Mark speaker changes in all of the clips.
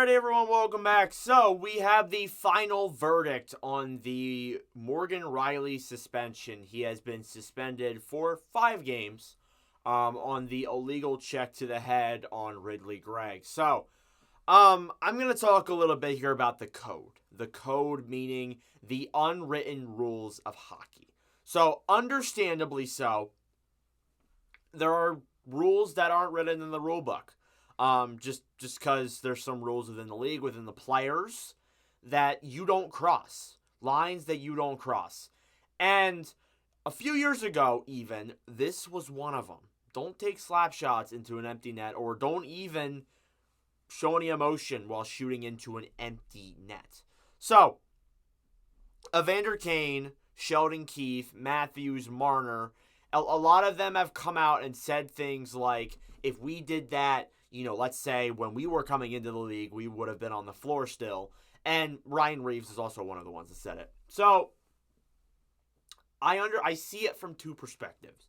Speaker 1: Alright everyone, welcome back. So, we have the final verdict on the Morgan Rielly suspension. He has been suspended for 5 games on the illegal check to the head on Ridley Gregg. So, I'm going to talk a little bit here about the code. The code meaning the unwritten rules of hockey. So, understandably so, there are rules that aren't written in the rule book. Just because there's some rules within the league, within the players, that you don't cross. Lines that you don't cross. And a few years ago, even, this was one of them. Don't take slap shots into an empty net, or don't even show any emotion while shooting into an empty net. So, Evander Kane, Sheldon Keefe, Matthews, Marner, a lot of them have come out and said things like, if we did that, let's say when we were coming into the league, we would have been on the floor still. And Ryan Reeves is also one of the ones that said it. So, I see it from two perspectives.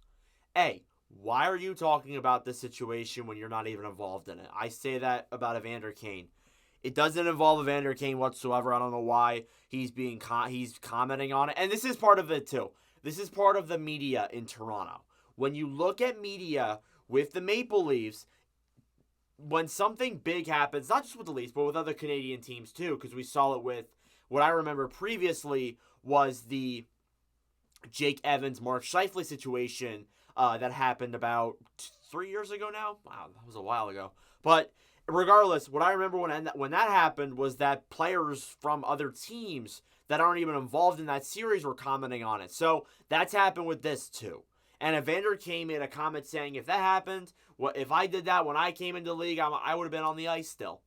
Speaker 1: A, why are you talking about this situation when you're not even involved in it? I say that about Evander Kane. It doesn't involve Evander Kane whatsoever. I don't know why he's commenting on it. And this is part of it too. This is part of the media in Toronto. When you look at media with the Maple Leafs, when something big happens, not just with the Leafs, but with other Canadian teams too, because we saw it with what I remember previously was the Jake Evans, Mark Scheifele situation that happened about 3 years ago now. Wow, that was a while ago. But regardless, what I remember when that happened was that players from other teams that aren't even involved in that series were commenting on it. So that's happened with this too. And Evander Kane made a comment saying, if that happened, if I did that when I came into the league, I would have been on the ice still.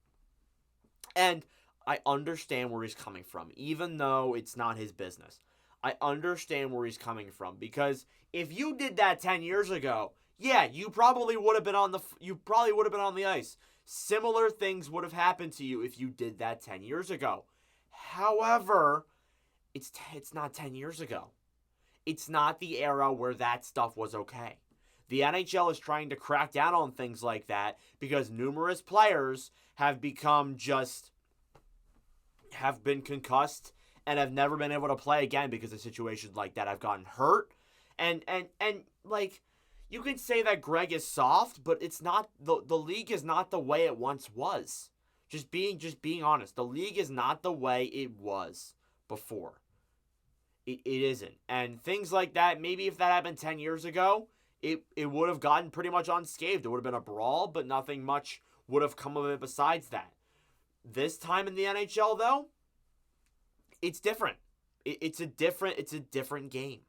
Speaker 1: And I understand where he's coming from, even though it's not his business. I understand where he's coming from, because if you did that 10 years ago, yeah, you probably would have been on the ice. Similar things would have happened to you if you did that 10 years ago. However, it's not 10 years ago. It's not the era where that stuff was okay. The NHL is trying to crack down on things like that because numerous players have been concussed and have never been able to play again because of situations like that. Have gotten hurt. And like, you can say that Greg is soft, but it's not, the league is not the way it once was. Just being honest. The league is not the way it was before. It isn't. And things like that, maybe if that happened 10 years ago, it would have gotten pretty much unscathed. It would have been a brawl, but nothing much would have come of it besides that. This time in the NHL, though, it's different. It's a different game.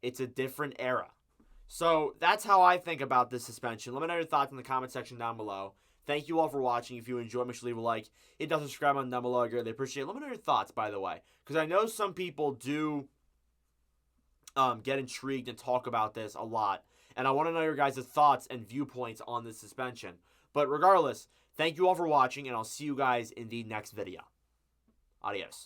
Speaker 1: It's a different era. So that's how I think about this suspension. Let me know your thoughts in the comment section down below. Thank you all for watching. If you enjoyed, make sure to leave a like. Hit that subscribe button down below. I greatly appreciate it. Let me know your thoughts, by the way, because I know some people do get intrigued and talk about this a lot, and I want to know your guys' thoughts and viewpoints on this suspension. But regardless, thank you all for watching, and I'll see you guys in the next video. Adios.